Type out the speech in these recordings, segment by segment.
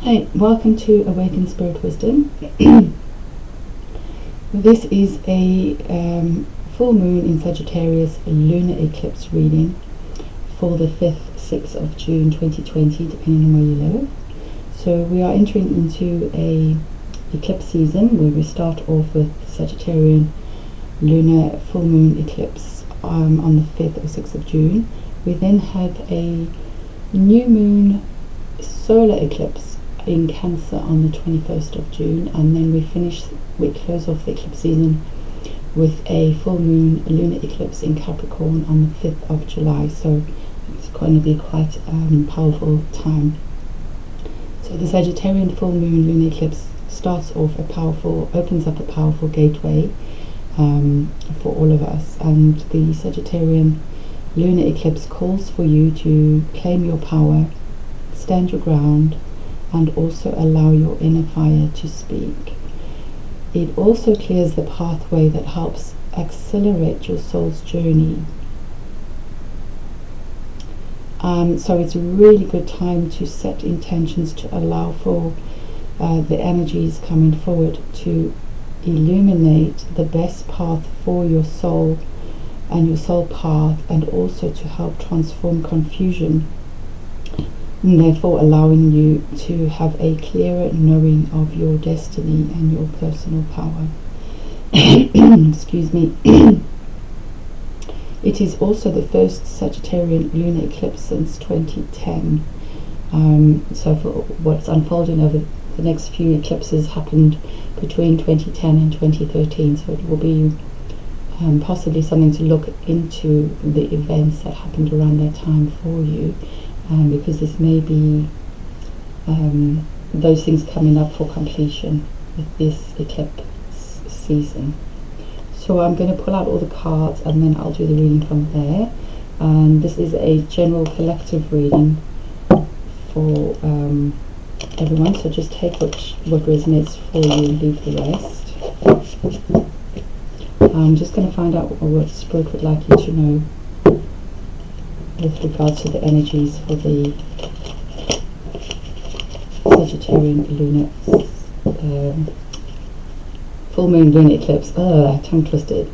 Hi, welcome to Awaken Spirit Wisdom. This is a full moon in Sagittarius lunar eclipse reading for the 5th, 6th of June 2020, depending on where you live. So we are entering into a eclipse season where we start off with Sagittarian lunar full moon eclipse on the 5th or 6th of June. We then have a new moon solar eclipse in Cancer on the 21st of June, and then we close off the eclipse season with a full moon lunar eclipse in Capricorn on the 5th of July. So it's going to be quite a powerful time. So the Sagittarian full moon lunar eclipse opens up a powerful gateway for all of us, and the Sagittarian lunar eclipse calls for you to claim your power, stand your ground, and also allow your inner fire to speak. It also clears the pathway that helps accelerate your soul's journey. So it's a really good time to set intentions to allow for the energies coming forward to illuminate the best path for your soul and your soul path, and also to help transform confusion, and therefore allowing you to have a clearer knowing of your destiny and your personal power. Excuse me. It is also the first Sagittarian lunar eclipse since 2010. So for what's unfolding over the next few eclipses happened between 2010 and 2013. So it will be possibly something to look into, the events that happened around that time for you. Because this may be those things coming up for completion with this eclipse season. So I'm going to pull out all the cards and then I'll do the reading from there. This is a general collective reading for everyone, so just take what resonates for you and leave the rest. I'm just going to find out what Spirit would like you to know with regards to the energies for the Sagittarian lunar full moon lunar eclipse. Tongue twisted.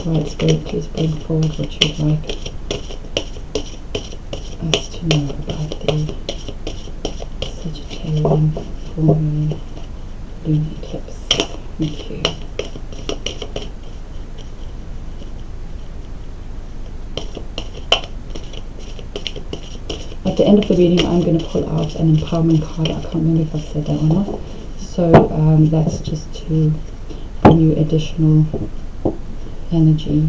Right, Spirit, please bring forward what you'd like us to know about the Sagittarian full moon lunar eclipse. Thank you. At the end of the reading, I'm going to pull out an empowerment card. I can't remember if I've said that or not. So that's just to bring you additional energy.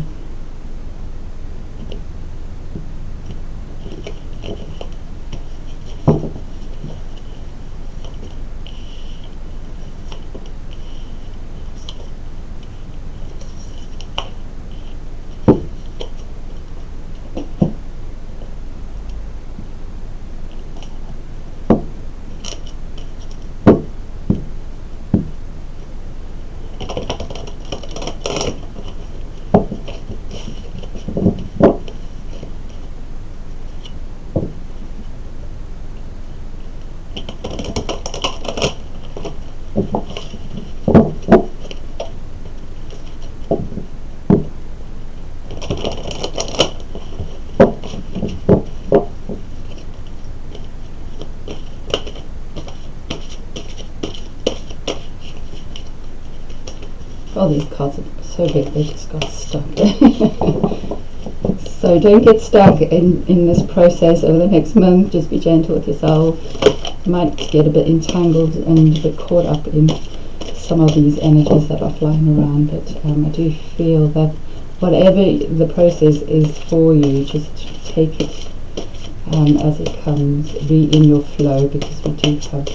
Oh, these cards are so big they just got stuck. So don't get stuck in this process over the next month. Just be gentle with yourself. You might get a bit entangled and a bit caught up in some of these energies that are flying around, but I do feel that whatever the process is for you, just take it as it comes. Be in your flow, because we do have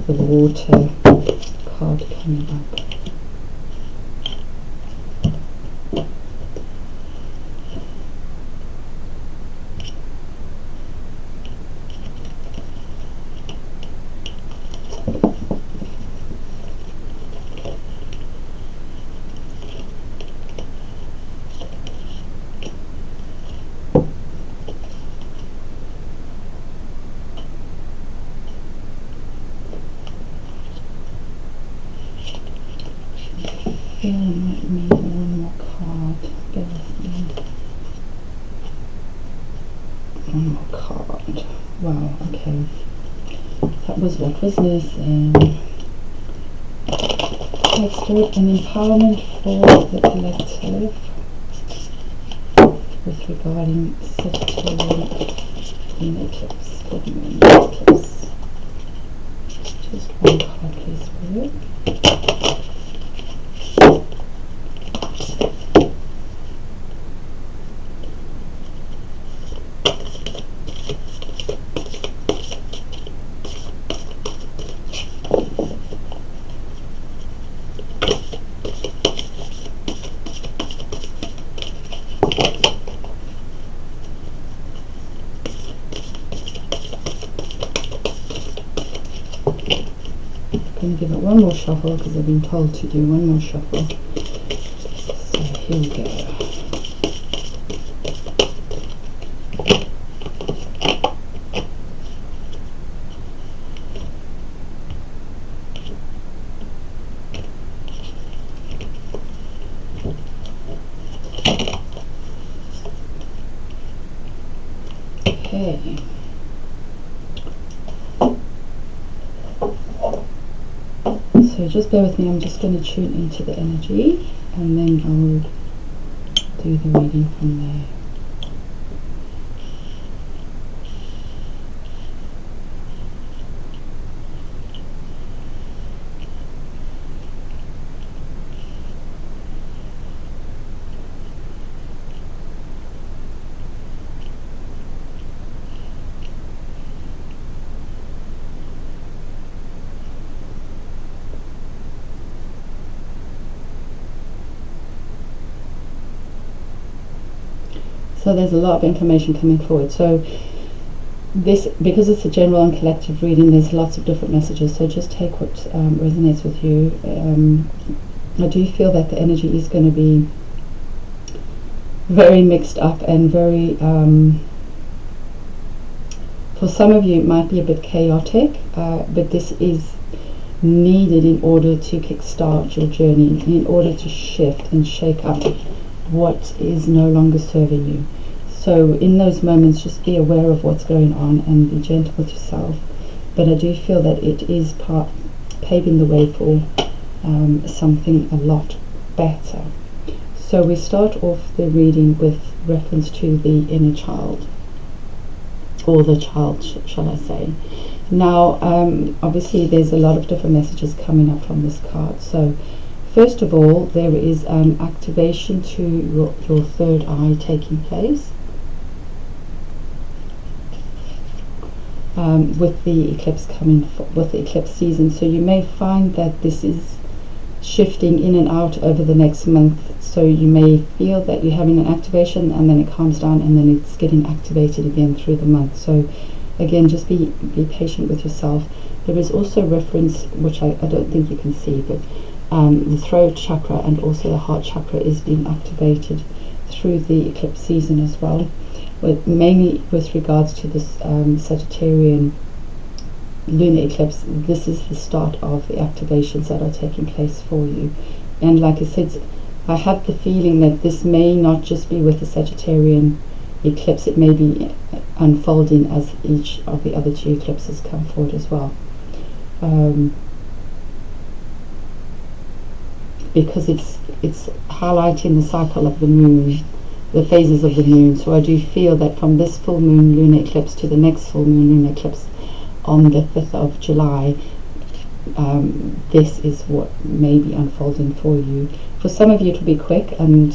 the water card coming up. Okay, I might need one more card. Bear with me. One more card. Wow, okay. That was what was missing. Take Spirit and empowerment for the collective with regarding Sagittarius lunar eclipse, full moon eclipse. Just one card, please, Spirit. I'm going to give it one more shuffle because I've been told to do one more shuffle. So here we go. Okay. So just bear with me, I'm just going to tune into the energy and then I'll do the reading from there. So there's a lot of information coming forward. So this, because it's a general and collective reading, there's lots of different messages. So just take what resonates with you. I do feel that the energy is going to be very mixed up and very, for some of you it might be a bit chaotic, but this is needed in order to kickstart your journey, in order to shift and shake up what is no longer serving you. So in those moments, just be aware of what's going on and be gentle with yourself. But I do feel that it is paving the way for something a lot better. So we start off the reading with reference to the inner child, or the child, shall I say. Now, obviously there's a lot of different messages coming up from this card. So first of all, there is an activation to your third eye taking place with the eclipse with the eclipse season. So you may find that this is shifting in and out over the next month. So you may feel that you're having an activation and then it calms down and then it's getting activated again through the month. So again, just be patient with yourself. There is also reference, which I don't think you can see, but the throat chakra and also the heart chakra is being activated through the eclipse season as well, but mainly with regards to this Sagittarian lunar eclipse. This is the start of the activations that are taking place for you. And like I said, I have the feeling that this may not just be with the Sagittarian eclipse, it may be unfolding as each of the other two eclipses come forward as well. Because it's highlighting the cycle of the moon, the phases of the moon. So I do feel that from this full moon lunar eclipse to the next full moon lunar eclipse on the 5th of July, this is what may be unfolding for you. For some of you it will be quick and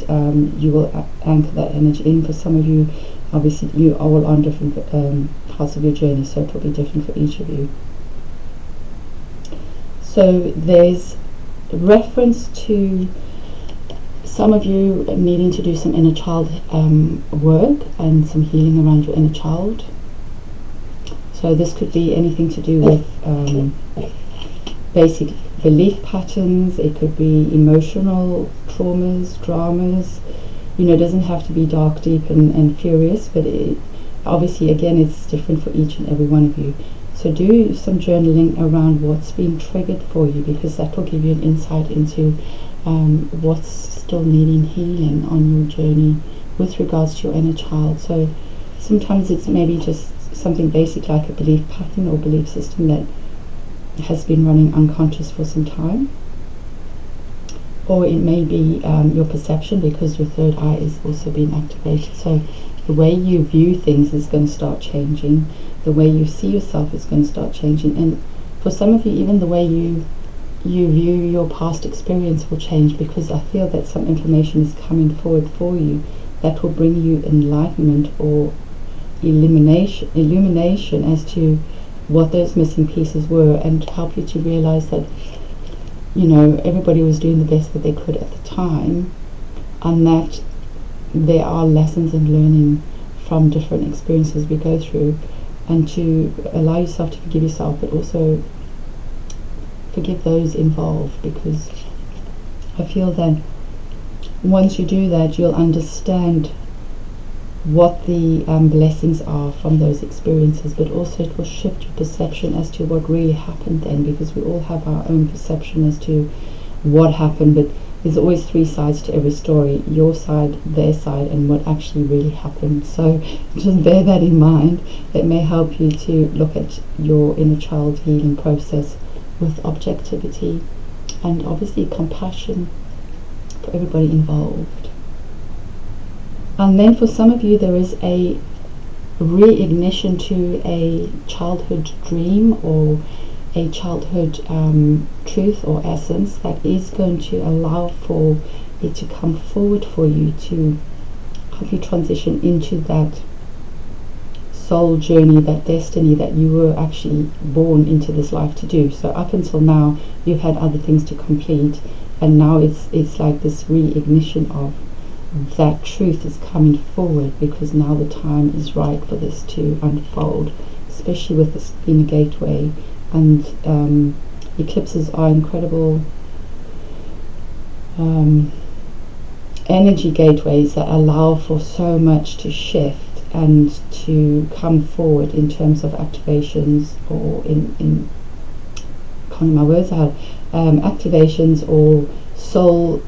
you will anchor that energy in. For some of you, obviously you are all on different parts of your journey, so it will be different for each of you. So there's reference to some of you needing to do some inner child work and some healing around your inner child. So this could be anything to do with basic belief patterns. It could be emotional traumas, dramas. You know, it doesn't have to be dark, deep and furious, but obviously again it's different for each and every one of you. So do some journaling around what's being triggered for you, because that will give you an insight into what's still needing healing on your journey with regards to your inner child. So sometimes it's maybe just something basic like a belief pattern or belief system that has been running unconscious for some time, or it may be your perception, because your third eye is also being activated. So the way you view things is going to start changing, the way you see yourself is going to start changing, and for some of you even the way you view your past experience will change, because I feel that some information is coming forward for you that will bring you enlightenment or illumination as to what those missing pieces were, and help you to realize that, you know, everybody was doing the best that they could at the time, and that there are lessons and learning from different experiences we go through, and to allow yourself to forgive yourself, but also forgive those involved, because I feel that once you do that, you'll understand what the blessings are from those experiences, but also it will shift your perception as to what really happened then, because we all have our own perception as to what happened, but there's always three sides to every story: your side, their side, and what actually really happened. So just bear that in mind. It may help you to look at your inner child healing process with objectivity and obviously compassion for everybody involved. And then for some of you, there is a reignition to a childhood dream or a childhood truth or essence that is going to allow for it to come forward for you, to help you transition into that soul journey, that destiny that you were actually born into this life to do. So up until now, you've had other things to complete, and now it's like this reignition of that truth is coming forward, because now the time is right for this to unfold, especially with this being a gateway. And eclipses are incredible energy gateways that allow for so much to shift and to come forward in terms of activations, or in can't get my words out, activations or soul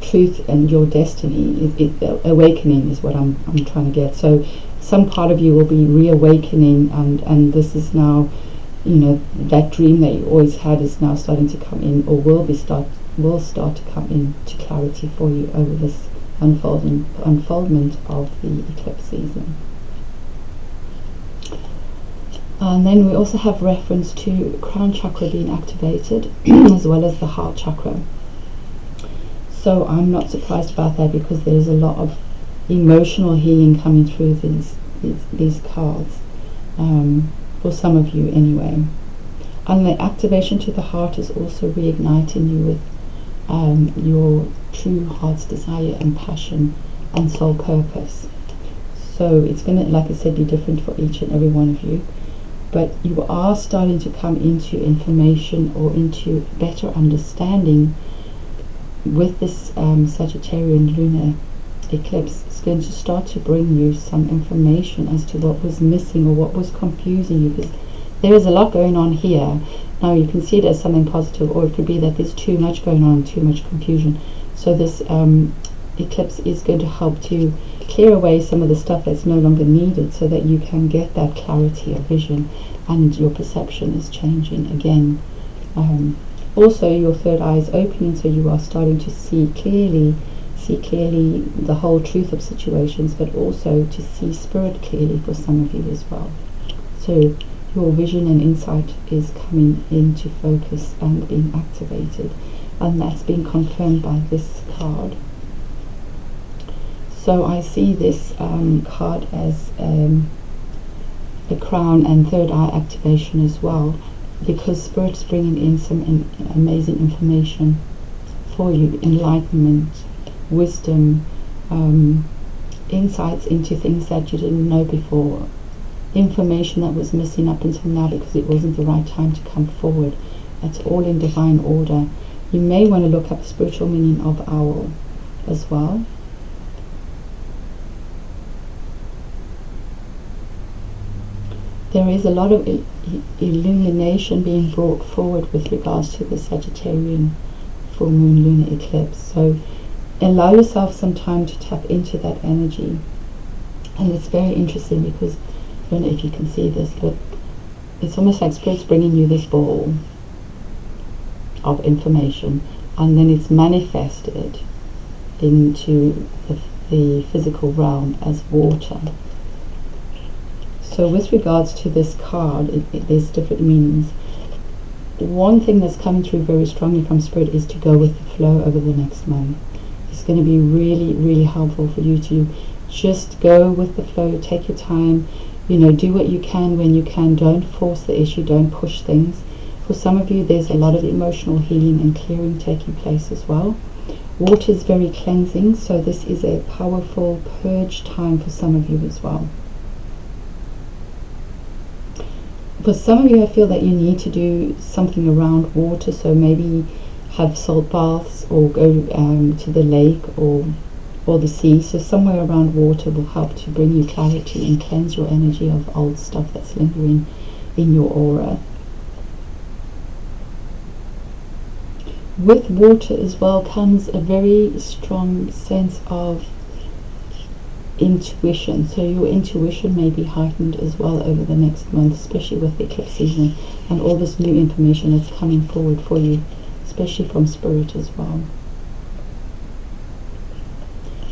truth and your destiny. Awakening is what I'm trying to get. So some part of you will be reawakening, and this is now, you know, that dream that you always had is now starting to come in, or will start to come into clarity for you over this unfoldment of the eclipse season. And then we also have reference to crown chakra being activated as well as the heart chakra. So I'm not surprised about that, because there's a lot of emotional healing coming through these cards, for some of you anyway. And the activation to the heart is also reigniting you with your true heart's desire and passion and soul purpose. So it's going to, like I said, be different for each and every one of you, but you are starting to come into information or into better understanding with this Sagittarian lunar eclipse. It's going to start to bring you some information as to what was missing or what was confusing you, because there is a lot going on here. Now you can see it as something positive, or it could be that there's too much going on, too much confusion. So this eclipse is going to help to clear away some of the stuff that's no longer needed, so that you can get that clarity of vision and your perception is changing again. Also, your third eye is opening, so you are starting to see clearly the whole truth of situations, but also to see spirit clearly for some of you as well. So your vision and insight is coming into focus and being activated, and that's being confirmed by this card. So I see this card as a crown and third eye activation as well, because Spirit's bringing in some amazing information for you: enlightenment, wisdom, insights into things that you didn't know before, information that was missing up until now because it wasn't the right time to come forward. That's all in divine order. You may want to look up the spiritual meaning of owl as well. there is a lot of illumination being brought forward with regards to the Sagittarian full moon lunar eclipse. So allow yourself some time to tap into that energy. And it's very interesting because, I don't know if you can see this, but it's almost like Spirit's bringing you this ball of information, and then it's manifested into the physical realm as water. So with regards to this card, there's different meanings. One thing that's coming through very strongly from Spirit is to go with the flow over the next month. It's going to be really, really helpful for you to just go with the flow, take your time, do what you can when you can. Don't force the issue, don't push things. For some of you, there's a lot of emotional healing and clearing taking place as well. Water is very cleansing, so this is a powerful purge time for some of you as well. For some of you, I feel that you need to do something around water, so maybe have salt baths or go to the lake or the sea. So somewhere around water will help to bring you clarity and cleanse your energy of old stuff that's lingering in your aura. With water as well comes a very strong sense of intuition. So your intuition may be heightened as well over the next month, especially with the eclipse season and all this new information that's coming forward for you, especially from Spirit as well.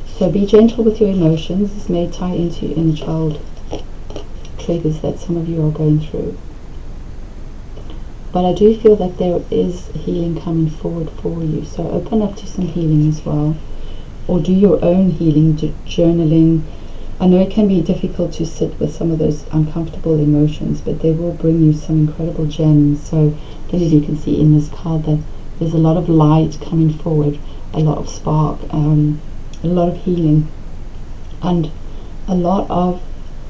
So be gentle with your emotions. This may tie into inner child triggers that some of you are going through. But I do feel that there is healing coming forward for you. So open up to some healing as well. Or do your own healing, journaling. I know it can be difficult to sit with some of those uncomfortable emotions, but they will bring you some incredible gems. So I don't know if you can see in this card that there's a lot of light coming forward, a lot of spark, a lot of healing, and a lot of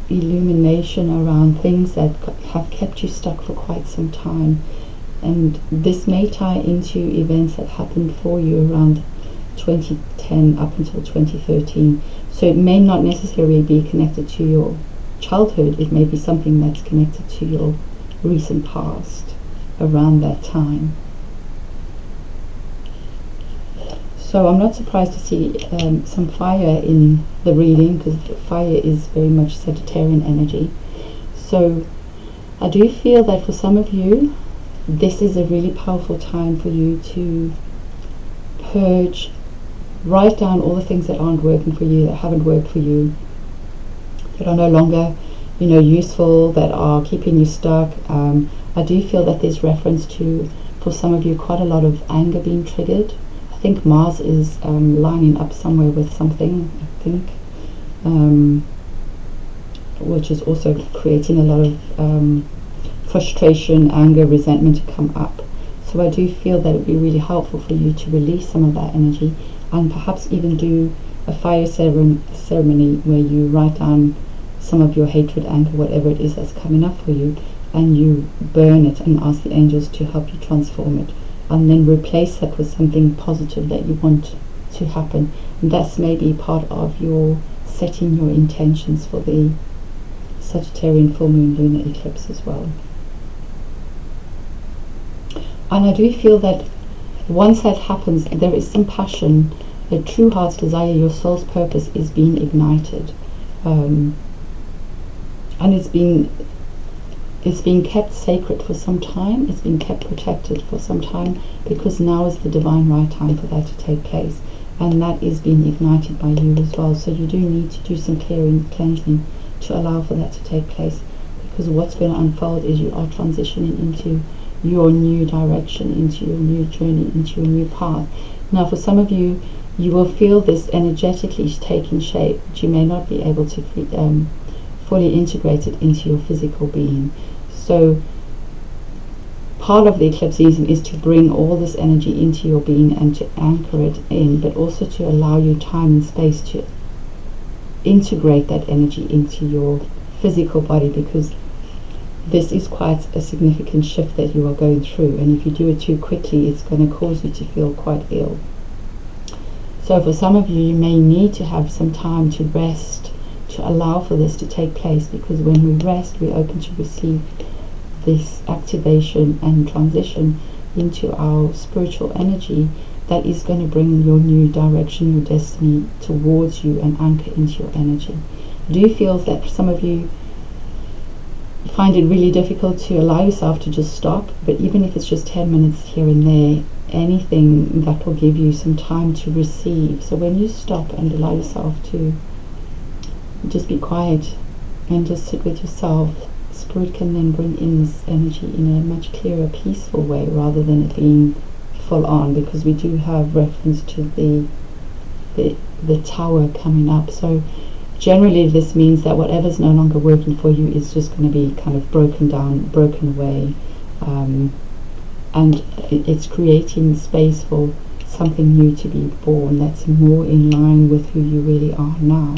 illumination around things that have kept you stuck for quite some time. And this may tie into events that happened for you around 2010 up until 2013. So it may not necessarily be connected to your childhood. It may be something that's connected to your recent past around that time. So I'm not surprised to see some fire in the reading, because fire is very much Sagittarian energy. So I do feel that for some of you, this is a really powerful time for you to purge, write down all the things that aren't working for you, that haven't worked for you, that are no longer, useful, that are keeping you stuck. I do feel that there's reference to, for some of you, quite a lot of anger being triggered. I think Mars is lining up somewhere with something, I think, which is also creating a lot of frustration, anger, resentment to come up. So I do feel that it would be really helpful for you to release some of that energy, and perhaps even do a fire ceremony where you write down some of your hatred, anger, whatever it is that's coming up for you, and you burn it and ask the angels to help you transform it, and then replace that with something positive that you want to happen. And that's maybe part of your setting your intentions for the Sagittarian full moon lunar eclipse as well. And I do feel that once that happens, there is some passion, a true heart's desire, your soul's purpose is being ignited, and it's being kept sacred for some time. It's been kept protected for some time, because now is the divine right time for that to take place, and that is being ignited by you as well. So you do need to do some cleansing to allow for that to take place, because what's going to unfold is you are transitioning into your new direction, into your new journey, into your new path. Now for some of you, you will feel this energetically taking shape, but you may not be able to fully integrate it into your physical being. So part of the eclipse season is to bring all this energy into your being and to anchor it in, but also to allow you time and space to integrate that energy into your physical body, because this is quite a significant shift that you are going through, and if you do it too quickly, it's going to cause you to feel quite ill. So for some of you, you may need to have some time to rest, to to allow for this to take place, because when we rest, we're open to receive this activation and transition into our spiritual energy that is going to bring your new direction, your destiny towards you and anchor into your energy. I do feel that some of you find it really difficult to allow yourself to just stop, but even if it's just 10 minutes here and there, anything that will give you some time to receive. So when you stop and allow yourself to just be quiet and just sit with yourself, Spirit can then bring in this energy in a much clearer, peaceful way, rather than it being full on, because we do have reference to the tower coming up. So generally this means that whatever's no longer working for you is just going to be kind of broken down, broken away, and it's creating space for something new to be born that's more in line with who you really are now.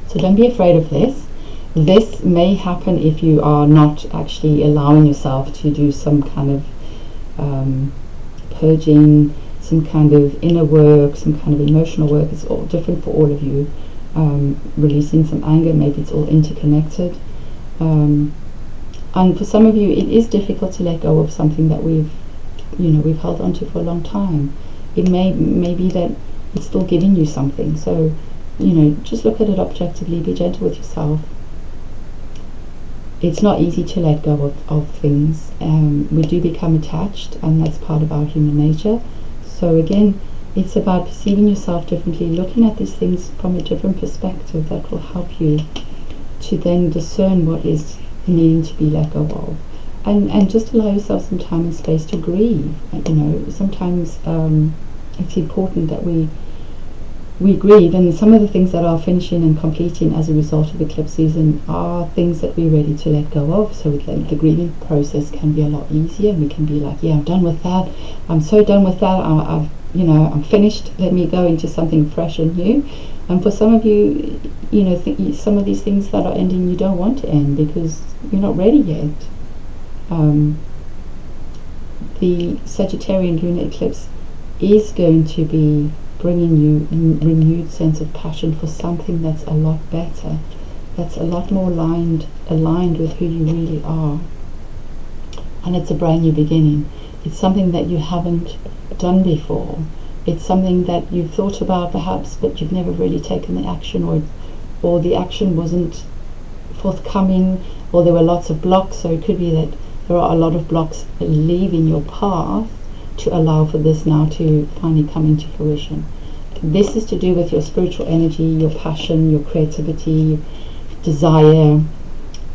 So don't be afraid of this. This may happen if you are not actually allowing yourself to do some kind of purging, some kind of inner work, some kind of emotional work. It's all different for all of you. Releasing some anger, maybe it's all interconnected. And for some of you, it is difficult to let go of something that we've held onto for a long time. It may be that it's still giving you something. So, just look at it objectively. Be gentle with yourself. It's not easy to let go of things. We do become attached, and that's part of our human nature. So again, it's about perceiving yourself differently, looking at these things from a different perspective that will help you to then discern what is needing to be let go of. And just allow yourself some time and space to grieve. Sometimes it's important that we grieve, and some of the things that are finishing and completing as a result of eclipse season are things that we're ready to let go of, so the grieving process can be a lot easier, and we can be like, yeah, I'm done with that, I'm so done with that, I'm finished, let me go into something fresh and new. And for some of you, some of these things that are ending, you don't want to end because you're not ready yet. The Sagittarian lunar eclipse is going to be bringing you a renewed sense of passion for something that's a lot better, that's a lot more aligned with who you really are. And it's a brand new beginning. It's something that you haven't done before. It's something that you've thought about perhaps, but you've never really taken the action, or the action wasn't forthcoming, or there were lots of blocks. So it could be that there are a lot of blocks leaving your path to allow for this now to finally come into fruition. This is to do with your spiritual energy, your passion, your creativity, desire,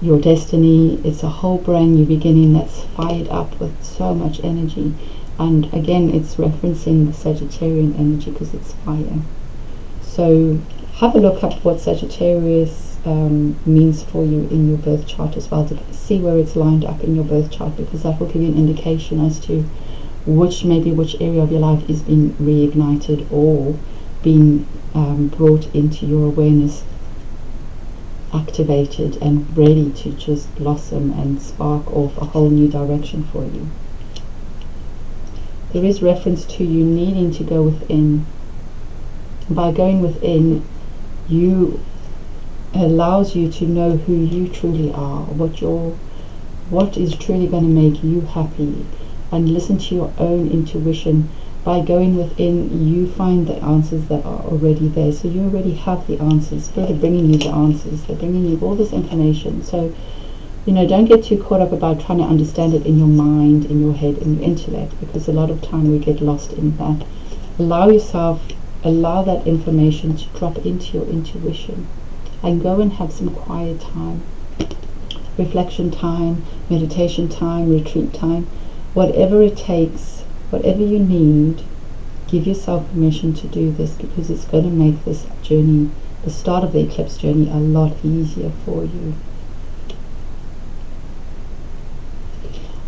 your destiny. It's a whole brand new beginning that's fired up with so much energy. And again, it's referencing the Sagittarian energy because it's fire. So have a look up what Sagittarius means for you in your birth chart as well, to see where it's lined up in your birth chart, because that will give you an indication as to which area of your life is being reignited or being brought into your awareness, activated and ready to just blossom and spark off a whole new direction for you. There is reference to you needing to go within. By going within, you allows you to know who you truly are, what is truly going to make you happy, and listen to your own intuition. By going within, you find the answers that are already there. So you already have the answers. Spirit are bringing you the answers. They're bringing you all this information. So, don't get too caught up about trying to understand it in your mind, in your head, in your intellect, because a lot of time we get lost in that. Allow that information to drop into your intuition, and go and have some quiet time, reflection time, meditation time, retreat time. Whatever it takes, whatever you need, give yourself permission to do this, because it's going to make this journey, the start of the eclipse journey, a lot easier for you.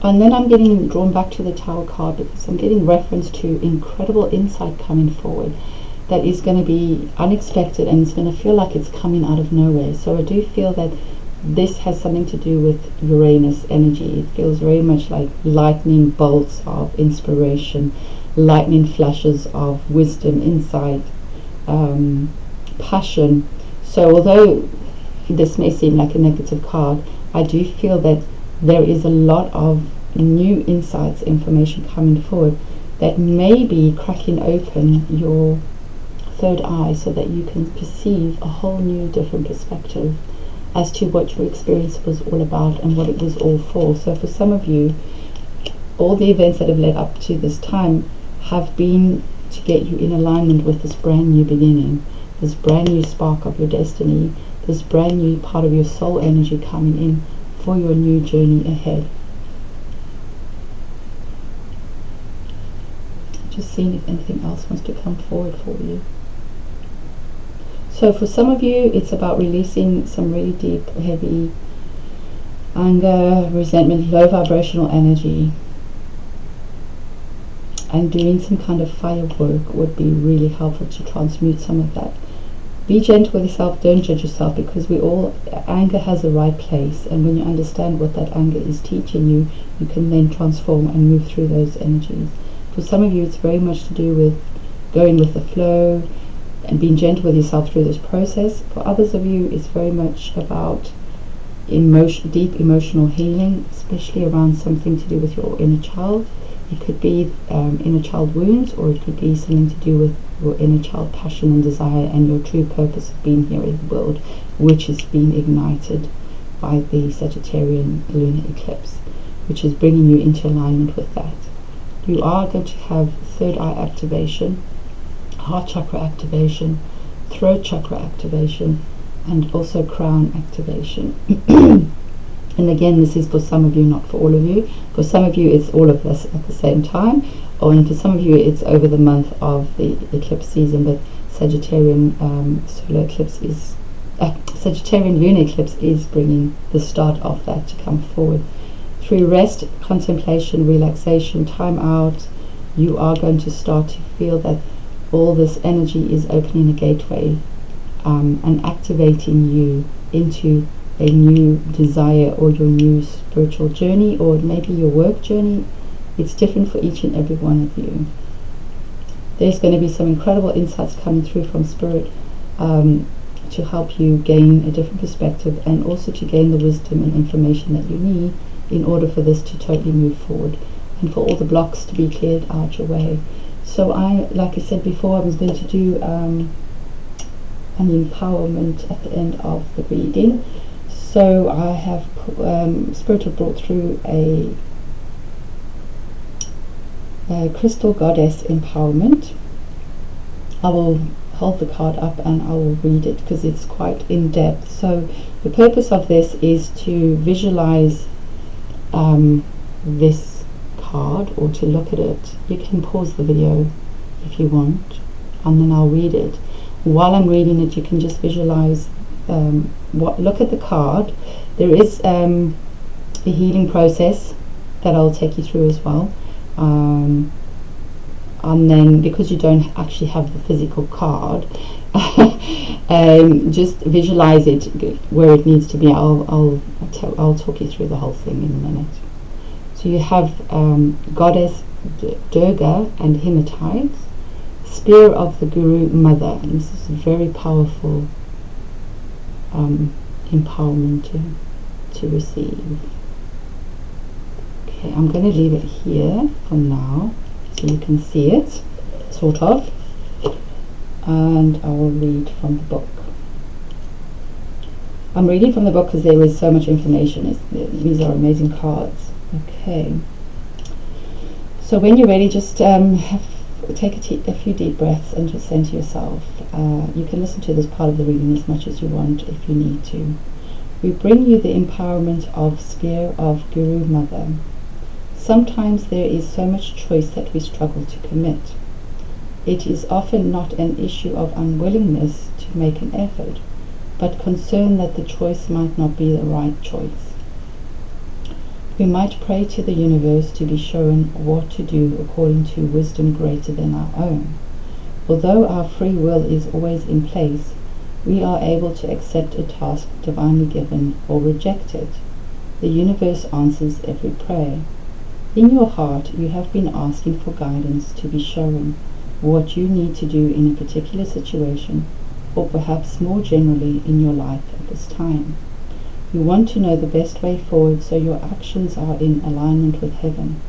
And then I'm getting drawn back to the Tower card, because I'm getting reference to incredible insight coming forward that is going to be unexpected, and it's going to feel like it's coming out of nowhere. So I do feel that this has something to do with Uranus energy. It feels very much like lightning bolts of inspiration, lightning flashes of wisdom, insight, passion. So although this may seem like a negative card, I do feel that there is a lot of new insights, information coming forward that may be cracking open your third eye so that you can perceive a whole new different perspective as to what your experience was all about and what it was all for. So for some of you, all the events that have led up to this time have been to get you in alignment with this brand new beginning, this brand new spark of your destiny, this brand new part of your soul energy coming in for your new journey ahead. Just seeing if anything else wants to come forward for you. So for some of you, it's about releasing some really deep, heavy anger, resentment, low vibrational energy. And doing some kind of fire work would be really helpful to transmute some of that. Be gentle with yourself, don't judge yourself, because anger has a right place, and when you understand what that anger is teaching you, you can then transform and move through those energies. For some of you, it's very much to do with going with the flow and being gentle with yourself through this process. For others of you, it's very much about deep emotional healing, especially around something to do with your inner child. It could be inner child wounds, or it could be something to do with your inner child passion and desire and your true purpose of being here in the world, which is being ignited by the Sagittarian lunar eclipse, which is bringing you into alignment with that. You are going to have third eye activation, heart chakra activation, throat chakra activation, and also crown activation. And again, this is for some of you, not for all of you. For some of you, it's all of this at the same time, and for some of you, it's over the month of the eclipse season. But Sagittarian solar eclipse is Sagittarian lunar eclipse is bringing the start of that to come forward. Through rest, contemplation, relaxation, time out, you are going to start to feel that all this energy is opening a gateway and activating you into a new desire or your new spiritual journey, or maybe your work journey. It's different for each and every one of you. There's going to be some incredible insights coming through from Spirit to help you gain a different perspective, and also to gain the wisdom and information that you need in order for this to totally move forward, and for all the blocks to be cleared out your way. So like I said before, I was going to do an empowerment at the end of the reading. So I have Spirit have brought through a crystal goddess empowerment. I will hold the card up and I will read it because it's quite in depth. So the purpose of this is to visualize this card, or to look at it. You can pause the video if you want, and then I'll read it. While I'm reading it, you can just visualize look at the card. There is a healing process that I'll take you through as well, and then because you don't actually have the physical card, just visualize it where it needs to be. I'll talk you through the whole thing in a minute. So you have Goddess Durga and Hematites, Spear of the Guru Mother, and this is a very powerful empowerment to receive. Okay, I'm going to leave it here for now so you can see it, sort of, and I will read from the book. I'm reading from the book because there is so much information. These are amazing cards. Okay, so when you're ready, just take a few deep breaths and just center yourself. You can listen to this part of the reading as much as you want if you need to. We bring you the empowerment of Spear of Guru Mother. Sometimes there is so much choice that we struggle to commit. It is often not an issue of unwillingness to make an effort, but concern that the choice might not be the right choice. We might pray to the universe to be shown what to do according to wisdom greater than our own. Although our free will is always in place, we are able to accept a task divinely given or reject it. The universe answers every prayer. In your heart, you have been asking for guidance to be shown what you need to do in a particular situation, or perhaps more generally in your life at this time. You want to know the best way forward so your actions are in alignment with heaven.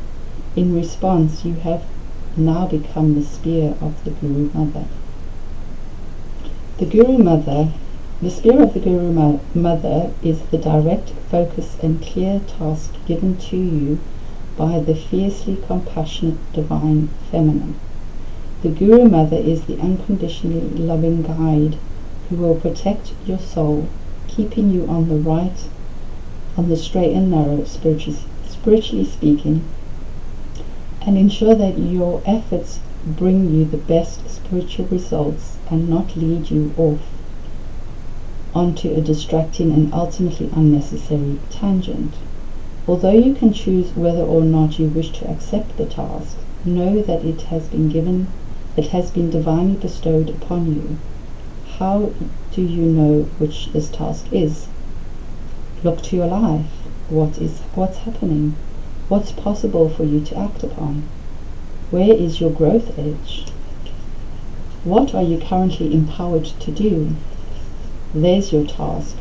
In response, you have now become the spear of the Guru Mother. The spear of the Guru Mother is the direct focus and clear task given to you by the fiercely compassionate divine feminine. The Guru Mother is the unconditionally loving guide who will protect your soul, keeping you on the straight and narrow, spiritually speaking, and ensure that your efforts bring you the best spiritual results and not lead you off onto a distracting and ultimately unnecessary tangent. Although you can choose whether or not you wish to accept the task, know that it has been divinely bestowed upon you. How do you know which this task is? Look to your life. What's happening? What's possible for you to act upon? Where is your growth edge? What are you currently empowered to do? There's your task.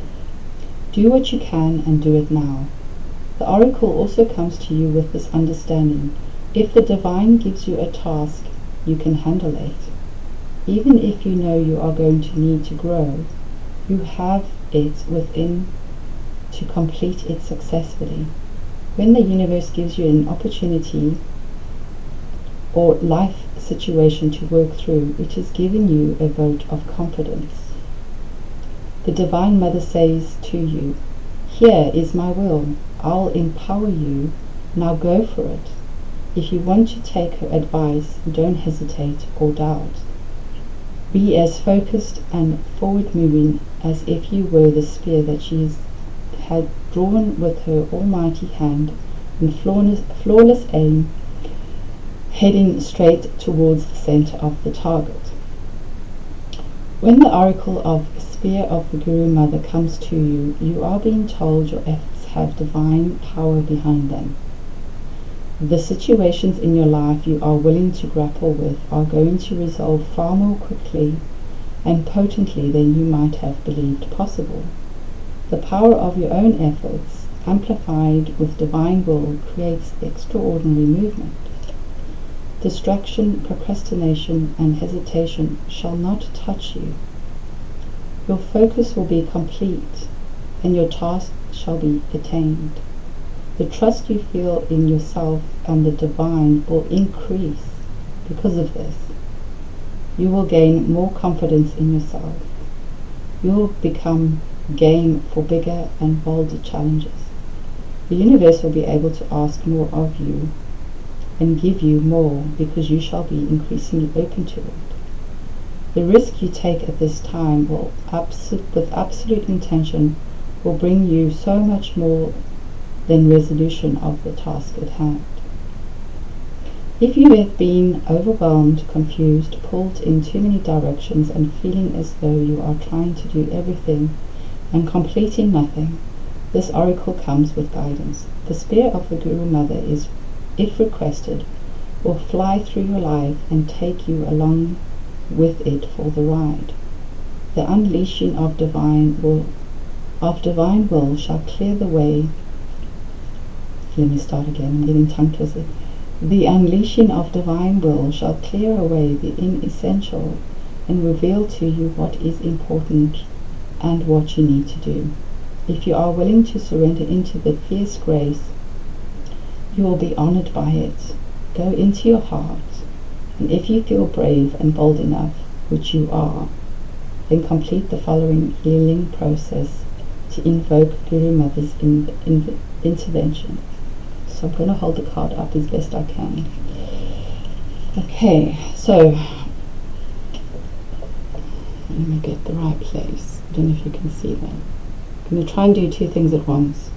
Do what you can and do it now. The oracle also comes to you with this understanding. If the divine gives you a task, you can handle it. Even if you know you are going to need to grow, you have it within to complete it successfully. When the universe gives you an opportunity or life situation to work through, it is giving you a vote of confidence. The Divine Mother says to you, "Here is my will. I'll empower you. Now go for it." If you want to take her advice, don't hesitate or doubt. Be as focused and forward-moving as if you were the spear that she had drawn with her almighty hand in flawless aim, heading straight towards the center of the target. When the oracle of Spear of the Guru Mother comes to you, you are being told your efforts have divine power behind them. The situations in your life you are willing to grapple with are going to resolve far more quickly and potently than you might have believed possible. The power of your own efforts, amplified with divine will, creates extraordinary movement. Distraction, procrastination, and hesitation shall not touch you. Your focus will be complete, and your task shall be attained. The trust you feel in yourself and the divine will increase because of this. You will gain more confidence in yourself. You will become game for bigger and bolder challenges. The universe will be able to ask more of you and give you more because you shall be increasingly open to it. The risk you take at this time with absolute intention will bring you so much more than resolution of the task at hand. If you have been overwhelmed, confused, pulled in too many directions and feeling as though you are trying to do everything and completing nothing, this oracle comes with guidance. The spear of the Guru Mother is, if requested, will fly through your life and take you along with it for the ride. The unleashing of divine will shall clear the way. Let me start again, I'm getting tongue twisted. The unleashing of divine will shall clear away the inessential and reveal to you what is important and what you need to do. If you are willing to surrender into the fierce grace, you will be honored by it. Go into your heart, and if you feel brave and bold enough, which you are, then complete the following healing process to invoke Guru Mother's intervention. So I'm going to hold the card up as best I can. Okay, so let me get the right place. I don't know if you can see that. I'm going to try and do two things at once.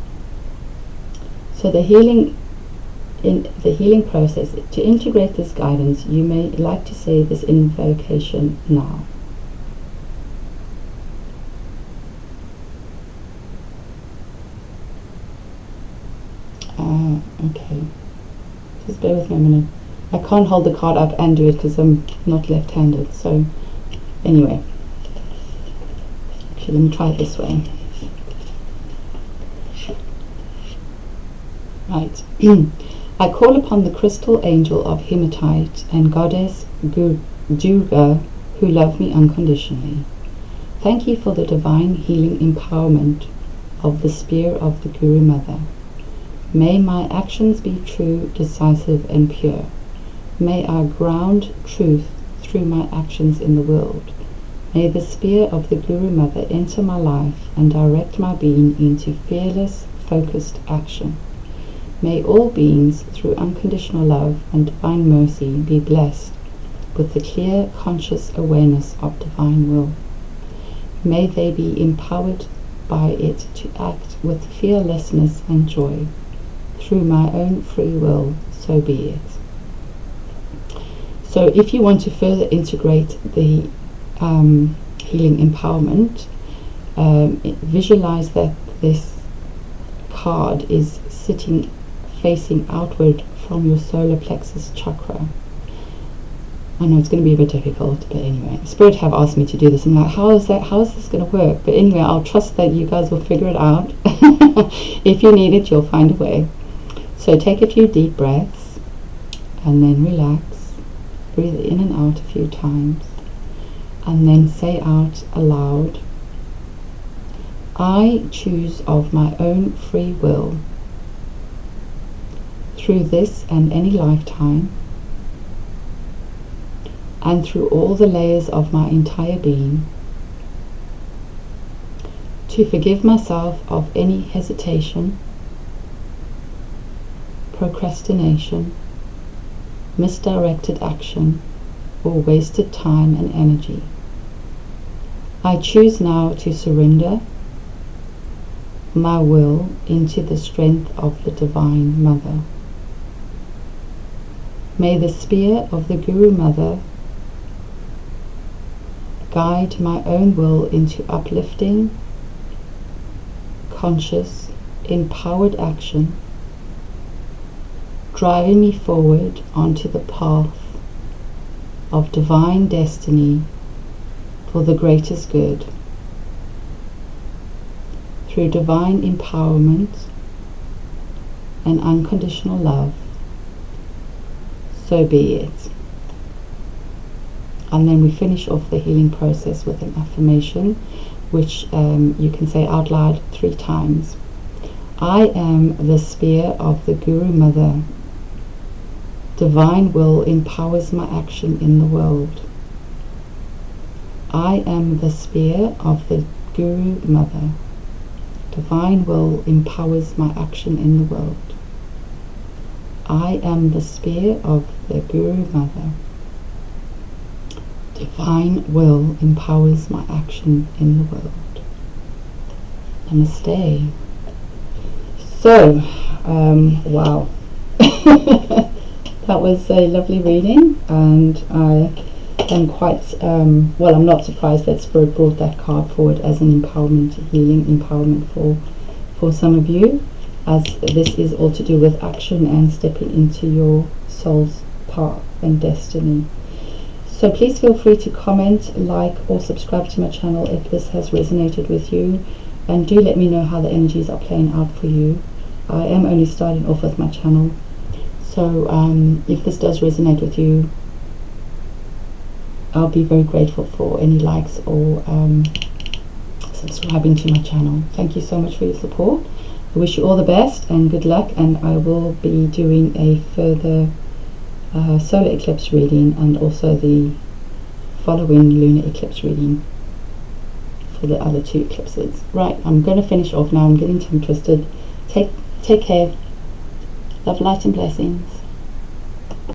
So in the healing process, to integrate this guidance, you may like to say this invocation now. Okay, just bear with me a minute. I can't hold the card up and do it because I'm not left-handed. So anyway, Okay, let me try it this way. Right. I call upon the crystal angel of hematite and goddess Durga, who love me unconditionally. Thank you for the divine healing empowerment of the spear of the Guru Mother. May my actions be true, decisive, and pure. May I ground truth through my actions in the world. May the spear of the Guru Mother enter my life and direct my being into fearless, focused action. May all beings, through unconditional love and divine mercy, be blessed with the clear, conscious awareness of divine will. May they be empowered by it to act with fearlessness and joy. Through my own free will, so be it. So if you want to further integrate the healing empowerment, visualize that this card is sitting facing outward from your solar plexus chakra. I know it's going to be a bit difficult, but anyway, Spirit have asked me to do this. I'm like, how is this going to work? But anyway, I'll trust that you guys will figure it out. If you need it, you'll find a way. So take a few deep breaths and then relax. Breathe in and out a few times and then say out aloud, I choose of my own free will, through this and any lifetime, and through all the layers of my entire being, to forgive myself of any hesitation, procrastination, misdirected action, or wasted time and energy. I choose now to surrender my will into the strength of the Divine Mother. May the spear of the Guru Mother guide my own will into uplifting, conscious, empowered action, driving me forward onto the path of divine destiny for the greatest good. Through divine empowerment and unconditional love, so be it. And then we finish off the healing process with an affirmation, which you can say out loud 3 times. I am the spear of the Guru Mother. Divine will empowers my action in the world. I am the spear of the Guru Mother. Divine will empowers my action in the world. I am the spear of the Guru Mother. Divine will empowers my action in the world. Namaste. So, wow. That was a lovely reading, and I am quite, well, I'm not surprised that Spirit brought that card forward as an empowerment, healing empowerment for some of you, as this is all to do with action and stepping into your soul's path and destiny. So please feel free to comment, like, or subscribe to my channel if this has resonated with you, and do let me know how the energies are playing out for you. I am only starting off with my channel, so if this does resonate with you, I'll be very grateful for any likes or subscribing to my channel. Thank you so much for your support. I wish you all the best and good luck, and I will be doing a further solar eclipse reading and also the following lunar eclipse reading for the other 2 eclipses. Right, I'm going to finish off now. I'm getting tongue twisted. Take care. Love, light and blessings.